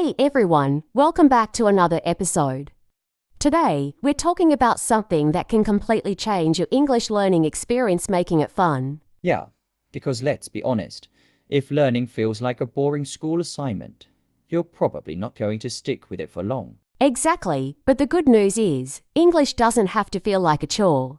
Hey everyone, welcome back to another episode. Today, we're talking about something that can completely change your English learning experience, making it fun. Yeah, because let's be honest, if learning feels like a boring school assignment, you're probably not going to stick with it for long. Exactly, but the good news is, English doesn't have to feel like a chore.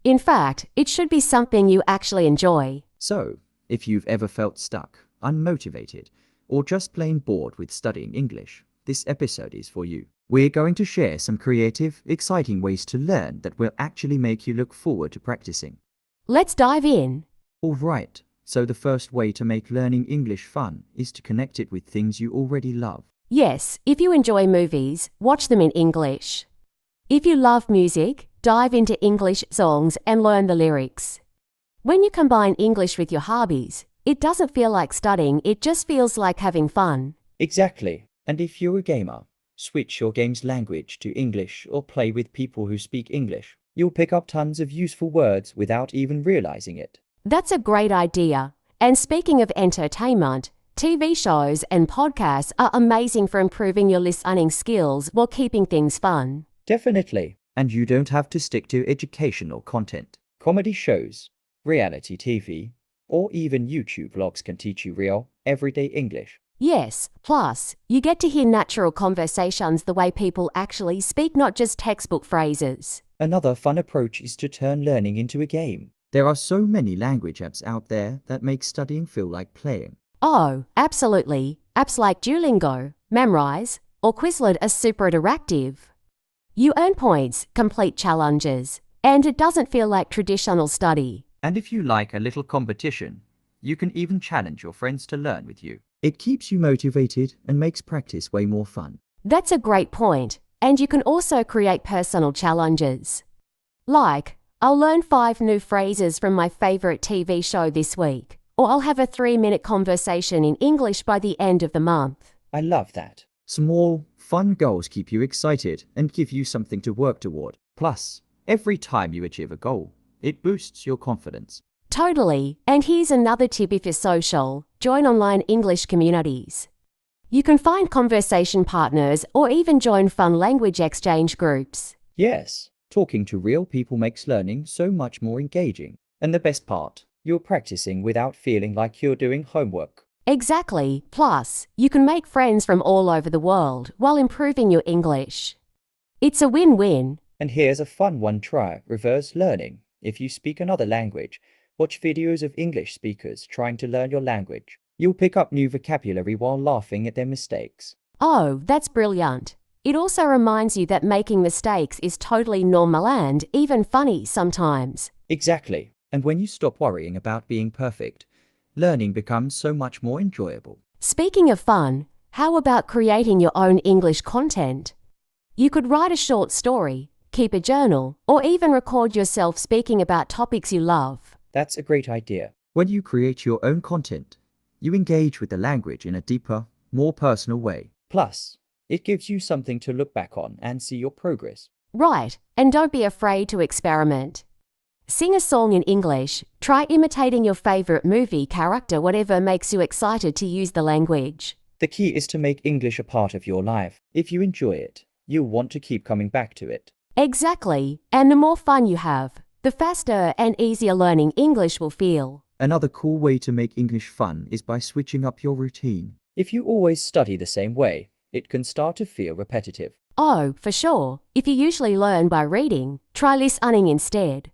In fact, it should be something you actually enjoy. So, if you've ever felt stuck, unmotivated, or just plain bored with studying English, this episode is for you. We're going to share some creative, exciting ways to learn that will actually make you look forward to practicing. Let's dive in. Alright, so the first way to make learning English fun is to connect it with things you already love. Yes, if you enjoy movies, watch them in English. If you love music, dive into English songs and learn the lyrics. When you combine English with your hobbies, it doesn't feel like studying, it just feels like having fun. Exactly, and if you're a gamer, switch your game's language to English or play with people who speak English. You'll pick up tons of useful words without even realizing it. That's a great idea. And speaking of entertainment, TV shows and podcasts are amazing for improving your listening skills while keeping things fun. Definitely, and you don't have to stick to educational content. Comedy shows, reality TV, or even YouTube vlogs can teach you real, everyday English. Yes, plus, you get to hear natural conversations the way people actually speak, not just textbook phrases. Another fun approach is to turn learning into a game. There are so many language apps out there that make studying feel like playing. Oh, absolutely. Apps like Duolingo, Memrise, or Quizlet are super interactive. You earn points, complete challenges, and it doesn't feel like traditional study. And if you like a little competition, you can even challenge your friends to learn with you. It keeps you motivated and makes practice way more fun. That's a great point, and you can also create personal challenges. Like, I'll learn 5 new phrases from my favorite TV show this week, or I'll have a 3-minute conversation in English by the end of the month. I love that. Small, fun goals keep you excited and give you something to work toward. Plus, every time you achieve a goal, it boosts your confidence. Totally, and here's another tip if you're social: join online English communities. You can find conversation partners or even join fun language exchange groups. Yes, talking to real people makes learning so much more engaging. And the best part, you're practicing without feeling like you're doing homework. Exactly, plus, you can make friends from all over the world while improving your English. It's a win-win. And here's a fun one: try reverse learning. If you speak another language, watch videos of English speakers trying to learn your language. You'll pick up new vocabulary while laughing at their mistakes. Oh, that's brilliant. It also reminds you that making mistakes is totally normal and even funny sometimes. Exactly. And when you stop worrying about being perfect, learning becomes so much more enjoyable. Speaking of fun, how about creating your own English content? You could write a short story, keep a journal, or even record yourself speaking about topics you love. That's a great idea. When you create your own content, you engage with the language in a deeper, more personal way. Plus, it gives you something to look back on and see your progress. Right, and don't be afraid to experiment. Sing a song in English, try imitating your favorite movie character, whatever makes you excited to use the language. The key is to make English a part of your life. If you enjoy it, you'll want to keep coming back to it. Exactly, and the more fun you have, the faster and easier learning English will feel. Another cool way to make English fun is by switching up your routine. If you always study the same way, it can start to feel repetitive. Oh, for sure. If you usually learn by reading, try listening instead.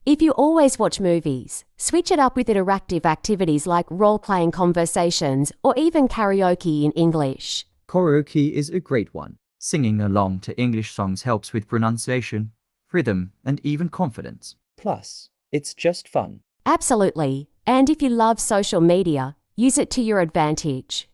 If you always watch movies, switch it up with interactive activities like role-playing conversations or even karaoke in English. Karaoke is a great one. Singing along to English songs helps with pronunciation, rhythm, and even confidence. Plus, it's just fun. Absolutely. And if you love social media, use it to your advantage.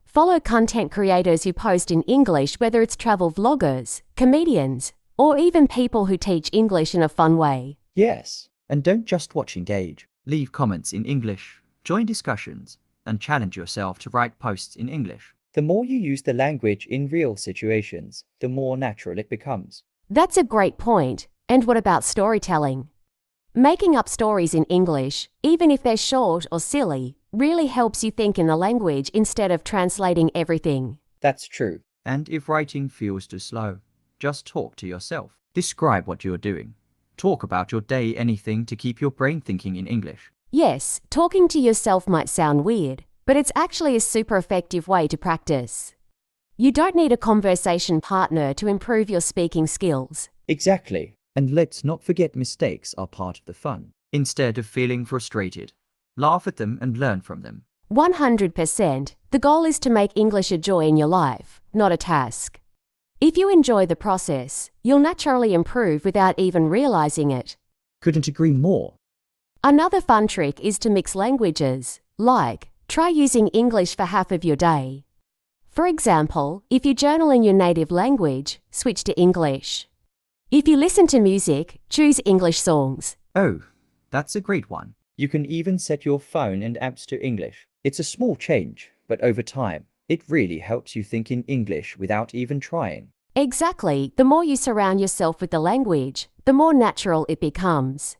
Follow content creators who post in English, whether it's travel vloggers, comedians, or even people who teach English in a fun way. Yes, and don't just watch, engage. Leave comments in English, join discussions, and challenge yourself to write posts in English. The more you use the language in real situations, the more natural it becomes. That's a great point. And what about storytelling? Making up stories in English, even if they're short or silly, really helps you think in the language instead of translating everything. That's true. And if writing feels too slow, just talk to yourself. Describe what you're doing. Talk about your day, anything to keep your brain thinking in English. Yes, talking to yourself might sound weird, but it's actually a super effective way to practice. You don't need a conversation partner to improve your speaking skills. Exactly. And let's not forget mistakes are part of the fun. Instead of feeling frustrated, laugh at them and learn from them. 100%. The goal is to make English a joy in your life, not a task. If you enjoy the process, you'll naturally improve without even realizing it. Couldn't agree more. Another fun trick is to mix languages, like, try using English for half of your day. For example, if you journal in your native language, switch to English. If you listen to music, choose English songs. Oh, that's a great one. You can even set your phone and apps to English. It's a small change, but over time, it really helps you think in English without even trying. Exactly. The more you surround yourself with the language, the more natural it becomes.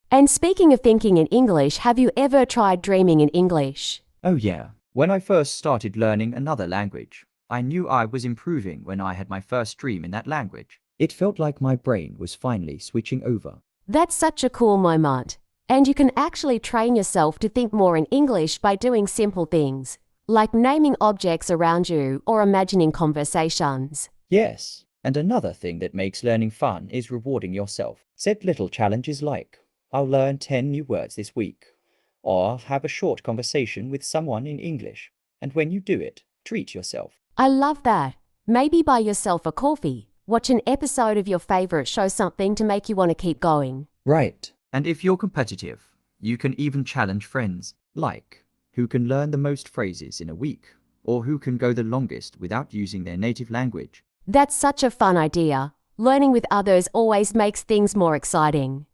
And speaking of thinking in English, have you ever tried dreaming in English? Oh yeah. When I first started learning another language, I knew I was improving when I had my first dream in that language. It felt like my brain was finally switching over. That's such a cool moment. And you can actually train yourself to think more in English by doing simple things, like naming objects around you or imagining conversations. Yes. And another thing that makes learning fun is rewarding yourself. Set little challenges like, I'll learn 10 new words this week, or have a short conversation with someone in English. And when you do it, treat yourself. I love that. Maybe buy yourself a coffee, watch an episode of your favorite show, something to make you want to keep going. Right. And if you're competitive, you can even challenge friends, like who can learn the most phrases in a week, or who can go the longest without using their native language. That's such a fun idea. Learning with others always makes things more exciting.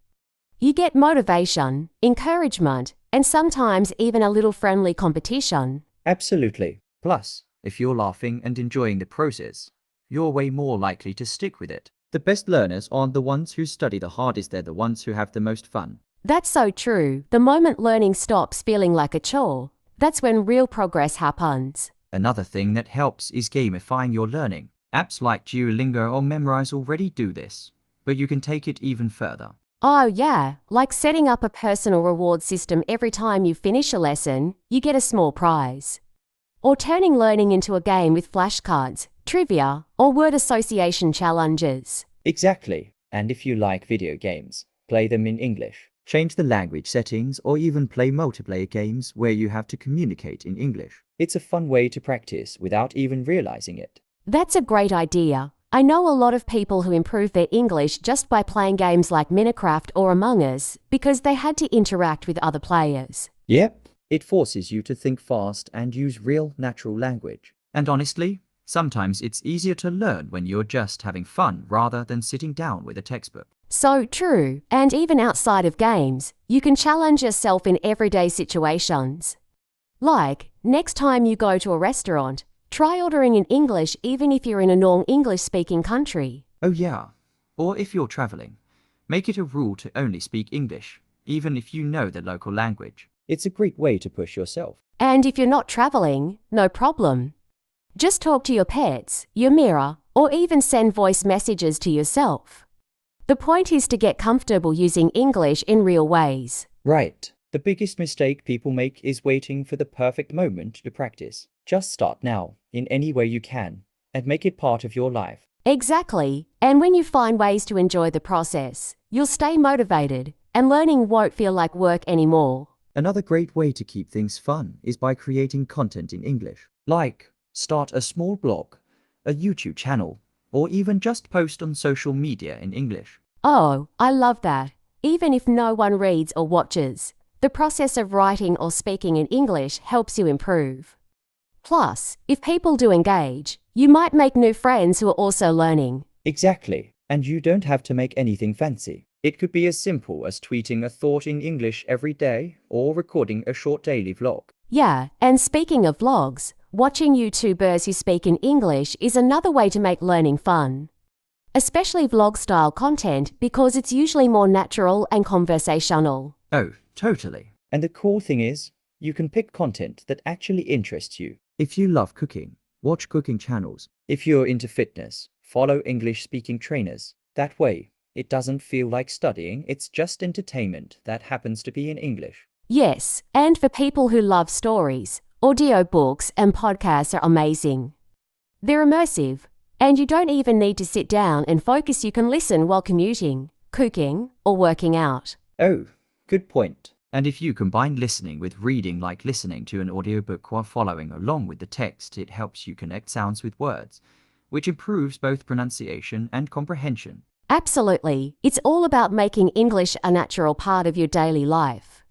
You get motivation, encouragement, and sometimes even a little friendly competition. Absolutely. Plus, if you're laughing and enjoying the process, you're way more likely to stick with it. The best learners aren't the ones who study the hardest, they're the ones who have the most fun. That's so true. The moment learning stops feeling like a chore, that's when real progress happens. Another thing that helps is gamifying your learning. Apps like Duolingo or Memrise already do this, but you can take it even further. Oh yeah, like setting up a personal reward system. Every time you finish a lesson, you get a small prize. Or turning learning into a game with flashcards, trivia, or word association challenges. Exactly. And if you like video games, play them in English. Change the language settings or even play multiplayer games where you have to communicate in English. It's a fun way to practice without even realizing it. That's a great idea. I know a lot of people who improve their English just by playing games like Minecraft or Among Us because they had to interact with other players. Yep. It forces you to think fast and use real, natural language. And honestly, sometimes it's easier to learn when you're just having fun rather than sitting down with a textbook. So true. And even outside of games, you can challenge yourself in everyday situations. Like, next time you go to a restaurant, try ordering in English even if you're in a non-English speaking country. Oh yeah. Or if you're traveling, make it a rule to only speak English, even if you know the local language. It's a great way to push yourself. And if you're not traveling, no problem. Just talk to your pets, your mirror, or even send voice messages to yourself. The point is to get comfortable using English in real ways. Right. The biggest mistake people make is waiting for the perfect moment to practice. Just start now, in any way you can, and make it part of your life. Exactly. And when you find ways to enjoy the process, you'll stay motivated, and learning won't feel like work anymore. Another great way to keep things fun is by creating content in English. Like, start a small blog, a YouTube channel, or even just post on social media in English. Oh, I love that. Even if no one reads or watches, the process of writing or speaking in English helps you improve. Plus, if people do engage, you might make new friends who are also learning. Exactly. And you don't have to make anything fancy. It could be as simple as tweeting a thought in English every day or recording a short daily vlog. Yeah, and speaking of vlogs, watching YouTubers who speak in English is another way to make learning fun. Especially vlog-style content because it's usually more natural and conversational. Oh, totally. And the cool thing is, you can pick content that actually interests you. If you love cooking, Watch cooking channels. If you're into fitness, follow English-speaking trainers. That way, it doesn't feel like studying, it's just entertainment that happens to be in English. Yes, and for people who love stories, audiobooks and podcasts are amazing. They're immersive, and you don't even need to sit down and focus. You can listen while commuting, cooking, or working out. Oh, good point. And if you combine listening with reading, like listening to an audiobook while following along with the text, it helps you connect sounds with words, which improves both pronunciation and comprehension. Absolutely, it's all about making English a natural part of your daily life.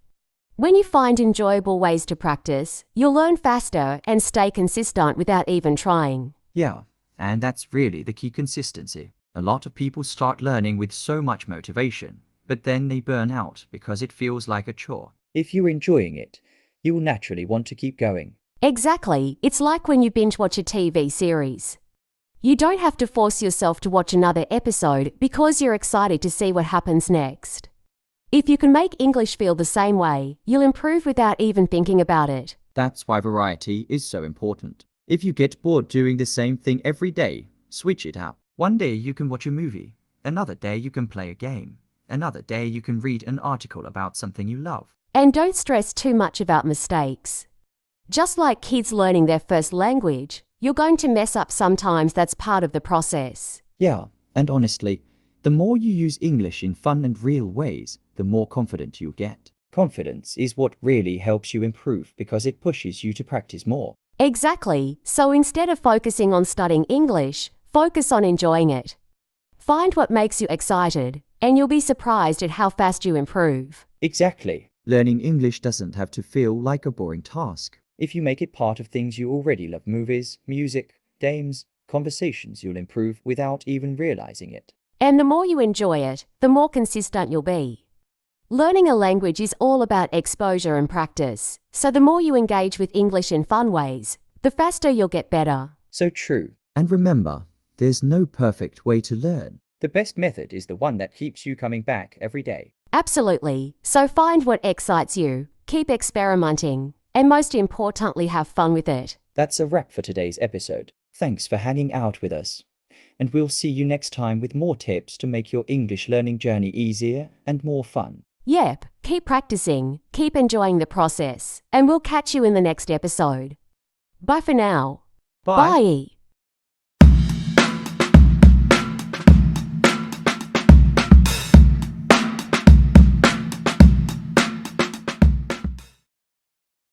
When you find enjoyable ways to practice, you'll learn faster and stay consistent without even trying. Yeah, and that's really the key: consistency. A lot of people start learning with so much motivation, but then they burn out because it feels like a chore. If you're enjoying it, you will naturally want to keep going. Exactly, it's like when you binge watch a TV series. You don't have to force yourself to watch another episode because you're excited to see what happens next. If you can make English feel the same way, you'll improve without even thinking about it. That's why variety is so important. If you get bored doing the same thing every day, switch it up. One day you can watch a movie, another day you can play a game, another day you can read an article about something you love. And don't stress too much about mistakes. Just like kids learning their first language, you're going to mess up sometimes. That's part of the process. Yeah, and honestly, the more you use English in fun and real ways, the more confident you get. Confidence is what really helps you improve because it pushes you to practice more. Exactly, so instead of focusing on studying English, focus on enjoying it. Find what makes you excited, and you'll be surprised at how fast you improve. Exactly. Learning English doesn't have to feel like a boring task. If you make it part of things you already love, movies, music, games, conversations, you'll improve without even realizing it. And the more you enjoy it, the more consistent you'll be. Learning a language is all about exposure and practice, so the more you engage with English in fun ways, the faster you'll get better. So true. And remember, there's no perfect way to learn. The best method is the one that keeps you coming back every day. Absolutely. So find what excites you, keep experimenting, and most importantly, have fun with it. That's a wrap for today's episode. Thanks for hanging out with us. And we'll see you next time with more tips to make your English learning journey easier and more fun. Yep, keep practicing, keep enjoying the process, and we'll catch you in the next episode. Bye for now. Bye. Bye.